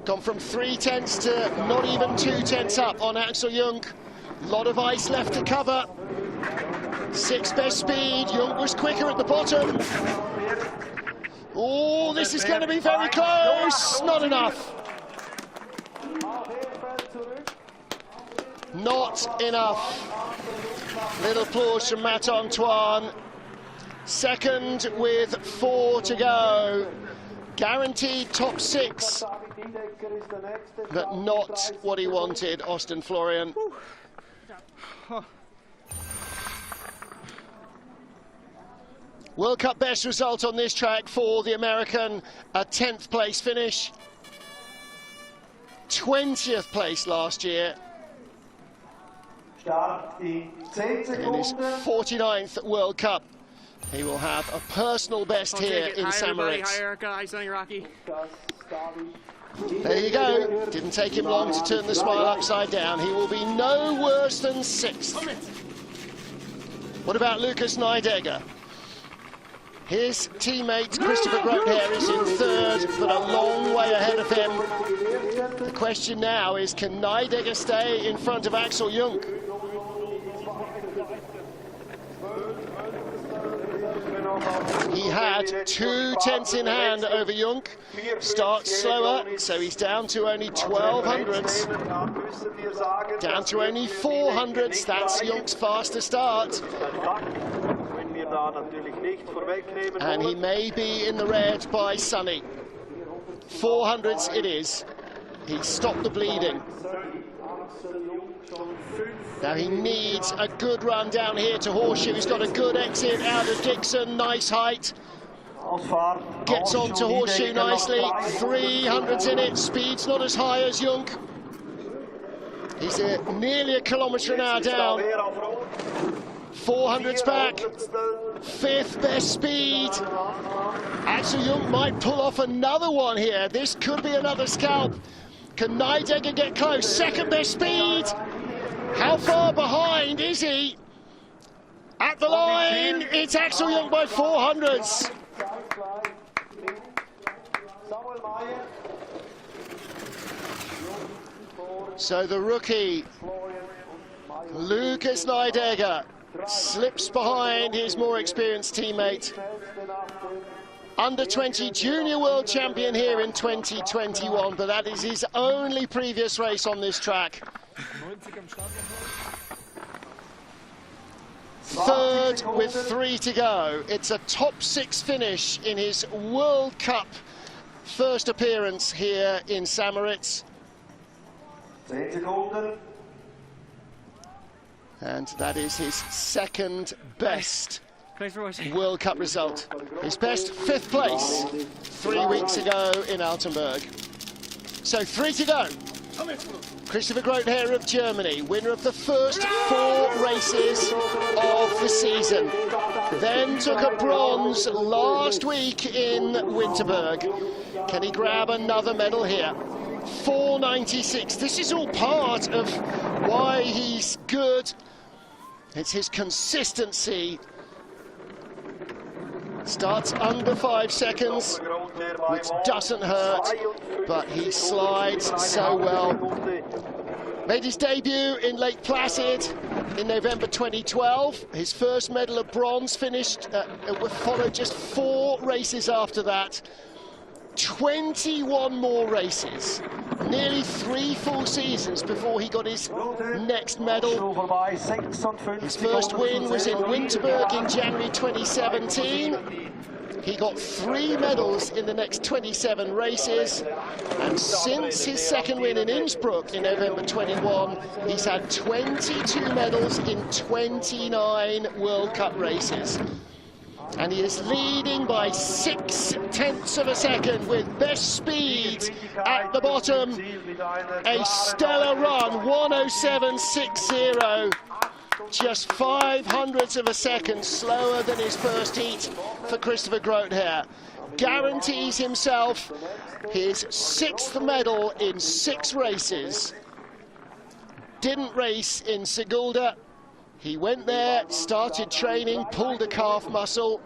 Gone from 3/10 to not even 2/10 up on Axel Jung. Lot of ice left to cover. 6th best speed, Jung was quicker at the bottom. Oh, this is going to be very close. Not enough. Not enough. Little applause from Matt Antoine. 2nd with 4 to go. Guaranteed top 6. But not what he wanted, Austin Florian. World Cup best result on this track for the American, a 10th place finish. 20th place last year. In his 49th World Cup, he will have a personal best here in St. Moritz. There you go. Didn't take him long to turn the smile upside down. He will be no worse than 6th. What about Lukas Neidegger? His teammate Christopher Grothair is in 3rd, but a long way ahead of him. The question now is, can Neidegger stay in front of Axel Jung? He had 2/10 in hand over Jung. Starts slower, so he's down to only 12 hundredths. Down to only 4 hundredths. That's Jung's faster start. And he may be in the red by Sonny. 4 hundredths it is. He stopped the bleeding. Now he needs a good run down here to Horseshoe. He's got a good exit out of Dixon, nice height. Gets on to Horseshoe nicely, 300s in it, speed's not as high as Junk. He's nearly a kilometre an hour down. 400s back, 5th best speed. Axel Jung might pull off another one here. This could be another scalp. Can Nidegger get close? 2nd best speed. How far behind is he? At the line, it's Axel Jung by 400s. So the rookie, Lucas Nidegger, slips behind his more experienced teammate. Under-20 junior world champion here in 2021, but that is his only previous race on this track. 3rd with 3 to go. It's a top 6 finish in his World Cup first appearance here in St. Moritz. 10 seconden. And that is his 2nd best World Cup result. His best 5th place 3 weeks ago in Altenburg. So 3 to go. Christopher Grother of Germany, winner of the first 4 races of the season. Then took a bronze last week in Winterberg. Can he grab another medal here? 4.96. This is all part of why he's good. It's his consistency. Starts under 5 seconds, which doesn't hurt, but he slides so well. Made his debut in Lake Placid in November 2012. His first medal of bronze finished, followed just 4 races after that. 21 more races, nearly 3 full seasons before he got his next medal. His first win was in Winterberg in January 2017. He got 3 medals in the next 27 races, and since his 2nd win in Innsbruck in November 21, he's had 22 medals in 29 World Cup races. And he is leading by 0.6 of a second with best speed at the bottom. A stellar run, 1:07.60. Just 0.05 of a second slower than his first heat for Christopher Grother. Guarantees himself his 6th medal in 6 races. Didn't race in Sigulda. He went there, started training, pulled a calf muscle,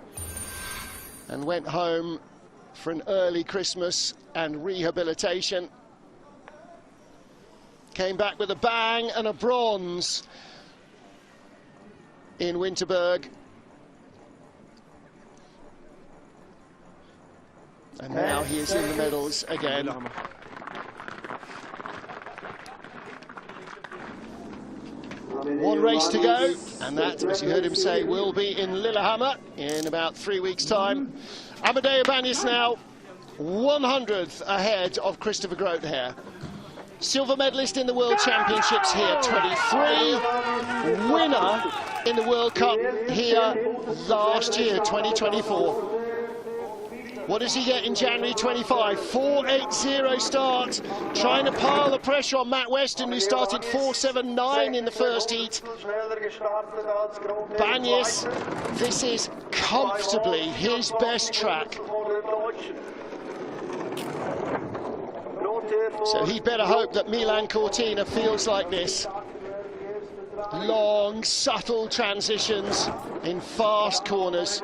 and went home for an early Christmas and rehabilitation. Came back with a bang and a bronze in Winterberg. And now he is in the medals again. One race to go, and that, as you heard him say, will be in Lillehammer in about 3 weeks' time. Amadeo Banyas now 100th ahead of Christopher Grother. Silver medalist in the World Championships here, 23. Winner in the World Cup here last year, 2024. What does he get in January 25? 4.80 start, trying to pile the pressure on Matt Weston, who started 4.79 in the first heat. Banyas, this is comfortably his best track. So he better hope that Milano-Cortina feels like this. Long, subtle transitions in fast corners.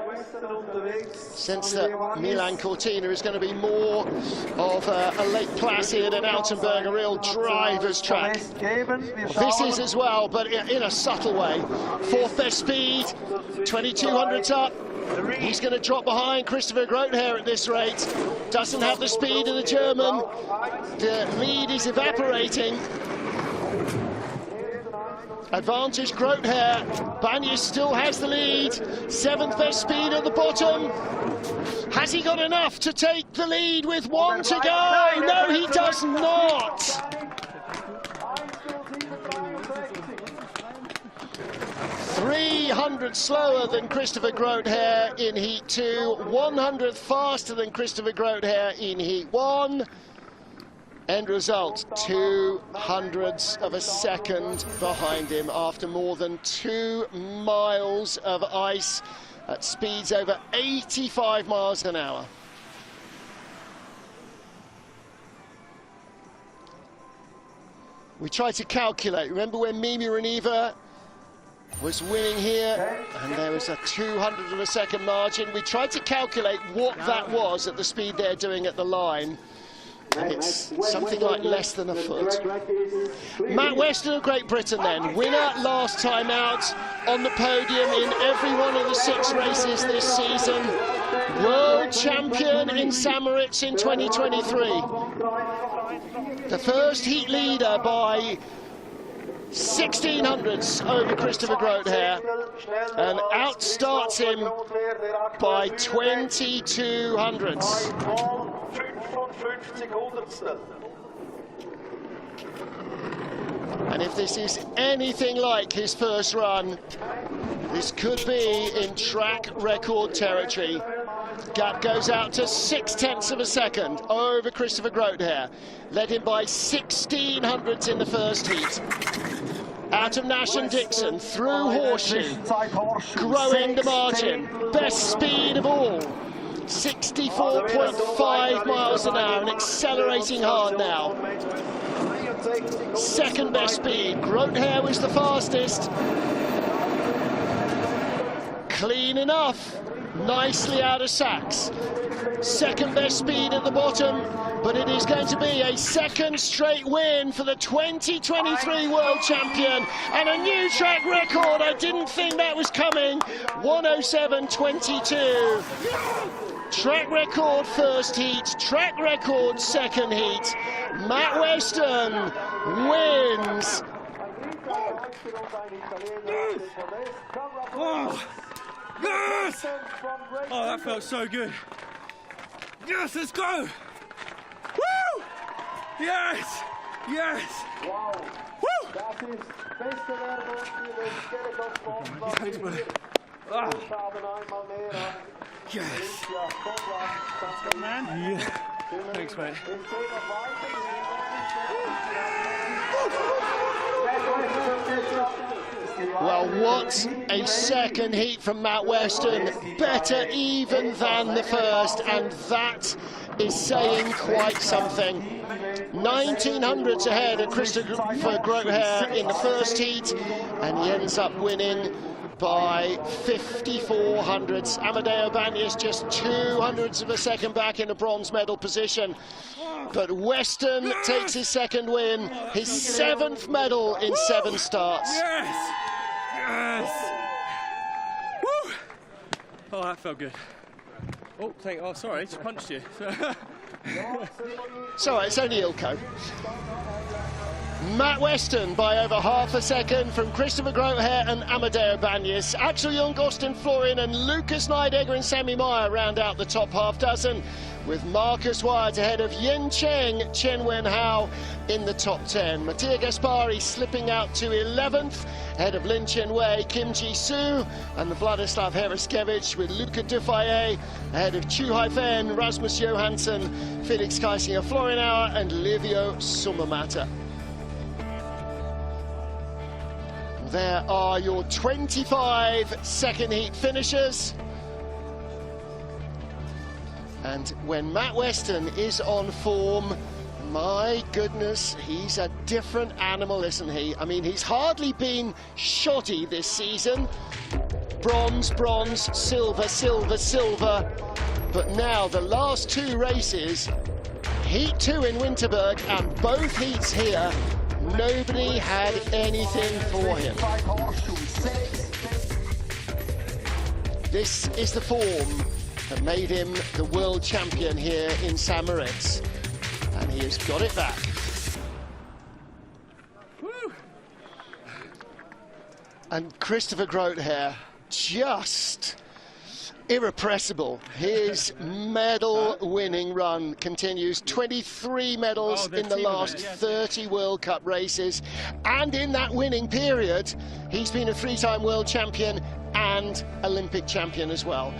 Sense that Milano-Cortina is going to be more of a Lake Placid and Altenburg, a real driver's track. This is as well, but in a subtle way. 4th best speed, 2200s up. He's going to drop behind Christopher Grother at this rate. Doesn't have the speed of the German. The lead is evaporating. Advantage Grother. Banyas still has the lead. 7th best speed at the bottom. Has he got enough to take the lead with 1 to go? No, he does not. 300 slower than Christopher Groothair in Heat 2, 100 faster than Christopher Groothair in Heat 1. End result, 200ths of a second behind him after more than 2 miles of ice at speeds over 85 miles an hour. We tried to calculate. Remember when Mimi Reneva was winning here and there was a 200th of a second margin? We tried to calculate what that was at the speed they're doing at the line. And it's something like less than a foot. Matt Weston of Great Britain then, winner last time out, on the podium in every one of the 6 races this season. World champion in St. Moritz in 2023. The first heat leader by 1600ths over Christopher Groothair and outstarts him by 2200ths. And if this is anything like his first run, this could be in track record territory. Gap goes out to 0.6 of a second over Christopher Groothair. Led him by 1600ths in the first heat. Out of Nash and Dixon, through Horseshoe, growing the margin. Best speed of all. 64.5 miles an hour and accelerating hard now. Second best speed. Groothair was the fastest. Clean enough. Nicely out of Sachs. Second best speed at the bottom, but it is going to be a second straight win for the 2023 world champion and a new track record. I didn't think that was coming. 107.22. Track record first heat, track record second heat. Matt Weston wins. Oh, yes! Oh, that felt so good. Yes, let's go! Woo! Yes! Yes! Wow. Woo! Dat is beste werk in Thanks, man. Ah. Yes. Good man. Yeah. Thanks, mate. Well, what a second heat from Matt Weston. Better even than the first, and that is saying quite something. 1900ths ahead of Christopher Groothair in the first heat, and he ends up winning by 5400ths. Amadeo Banyas just 200ths of a second back in a bronze medal position. But Weston takes his second win, his 7th medal in 7 starts. Yes! Yes! Woo! Oh, that felt good. Oh, sorry, I just punched you. So it's only Ilko. Matt Weston by over half a second from Christopher Groothair and Amadeo Banyas. Axel Jung, Austin Florian and Lucas Neidegger and Sammy Meyer round out the top half dozen, with Marcus Wyatt ahead of Yin Cheng, Chen Wen Hao in the top 10. Mattia Gaspari slipping out to 11th, ahead of Lin Chen Wei, Kim Ji-soo and the Vladislav Hereskevich, with Luca Dufayet ahead of Chu Haifen, Rasmus Johansson, Felix Kaisinger Florinauer and Livio Sumamata. There are your 25 second heat finishers. And when Matt Weston is on form, my goodness, he's a different animal, isn't he? I mean, he's hardly been shoddy this season. Bronze, bronze, silver, silver, silver. But now the last 2 races, Heat 2 in Winterberg and both heats here, nobody had anything for him. This is the form that made him the world champion here in St. Moritz, and he has got it back. Woo. And Christopher Groothair just irrepressible. His medal-winning run continues. 23 medals in the last 30 World Cup races. And in that winning period, he's been a 3-time world champion and Olympic champion as well.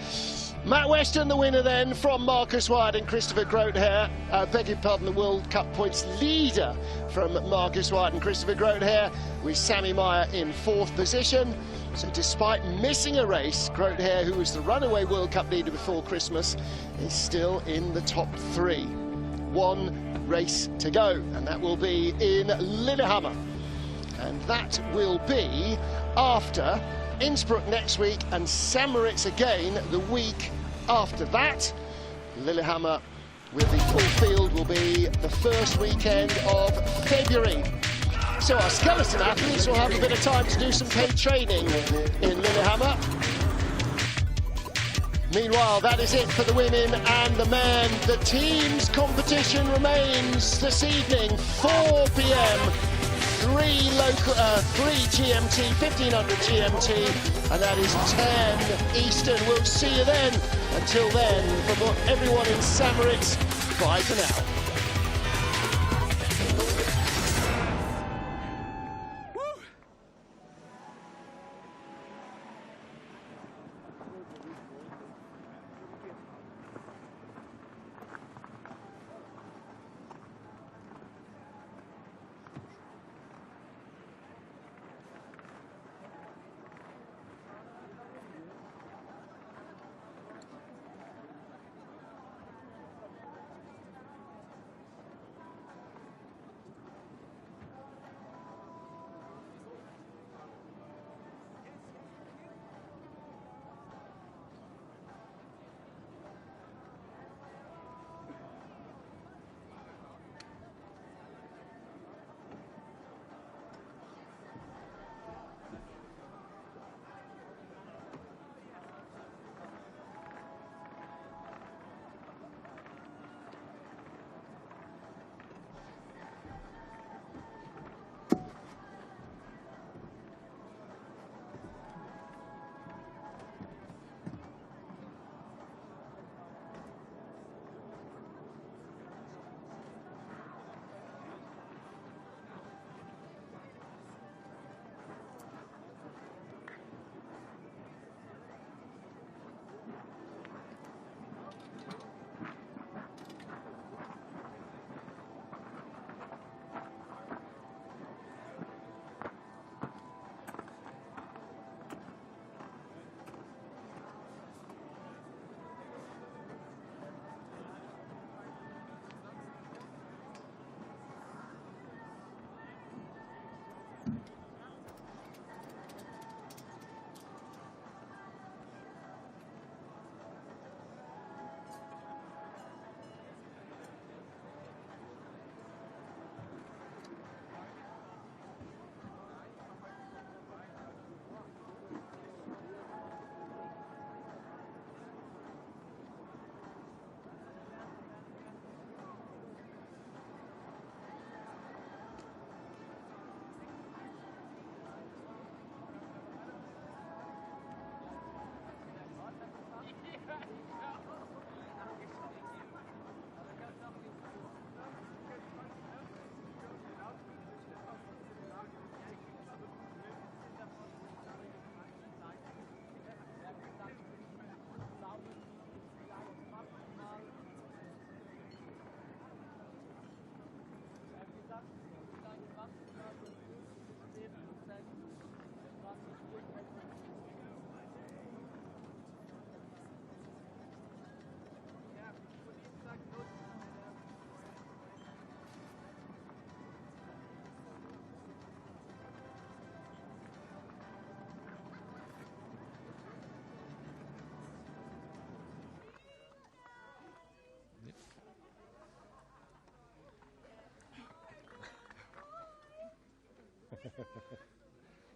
Matt Weston, the winner then, from Marcus Wyatt and Christopher Groothaar. Beg your pardon, the World Cup points leader from Marcus Wyatt and Christopher Groothaar, with Sammy Meyer in 4th position. So despite missing a race, Groothaar, who was the runaway World Cup leader before Christmas, is still in the top 3. 1 race to go, and that will be in Lillehammer. And that will be after Innsbruck next week and St. Moritz again the week after that. Lillehammer with the full field will be the first weekend of February. So our skeleton athletes will have a bit of time to do some paid training in Lillehammer. Meanwhile, that is it for the women and the men. The teams competition remains this evening, 4 p.m. 3 GMT, 1500 GMT, and that is 10 Eastern. We'll see you then. Until then, from everyone in St. Moritz, bye for now.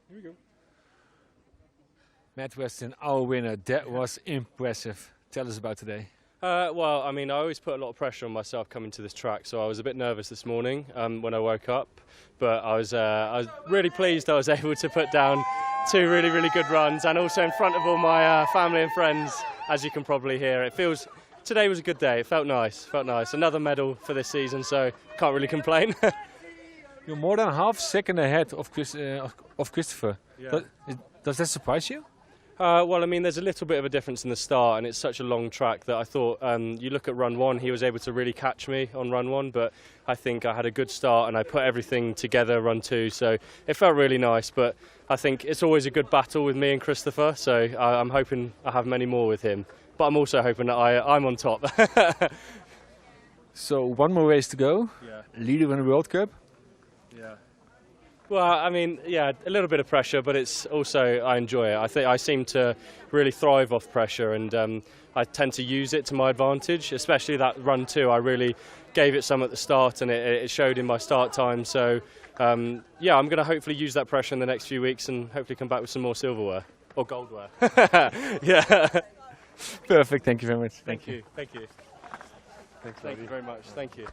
Here we go. Matt Weston, our winner. That was impressive. Tell us about today. Well, I mean, I always put a lot of pressure on myself coming to this track, so I was a bit nervous this morning when I woke up. But I was really pleased I was able to put down 2 really, really good runs, and also in front of all my family and friends, as you can probably hear. Today was a good day. It felt nice. Another medal for this season, so can't really complain. You're more than half second ahead of Christopher. Yeah. Does that surprise you? Well, I mean, there's a little bit of a difference in the start, and it's such a long track that I thought, you look at run 1, he was able to really catch me on run 1, but I think I had a good start and I put everything together run 2, so it felt really nice. But I think it's always a good battle with me and Christopher, so I'm hoping I have many more with him. But I'm also hoping that I'm on top. So 1 more race to go. Yeah. Leader in the World Cup. Yeah. Well, I mean, yeah, a little bit of pressure, but it's also, I enjoy it. I think I seem to really thrive off pressure, and I tend to use it to my advantage, especially that run 2. I really gave it some at the start, and it showed in my start time. So, yeah, I'm going to hopefully use that pressure in the next few weeks and hopefully come back with some more silverware or goldware. Yeah. Perfect. Thank you very much. Thank you. Thank you very much. Thank you.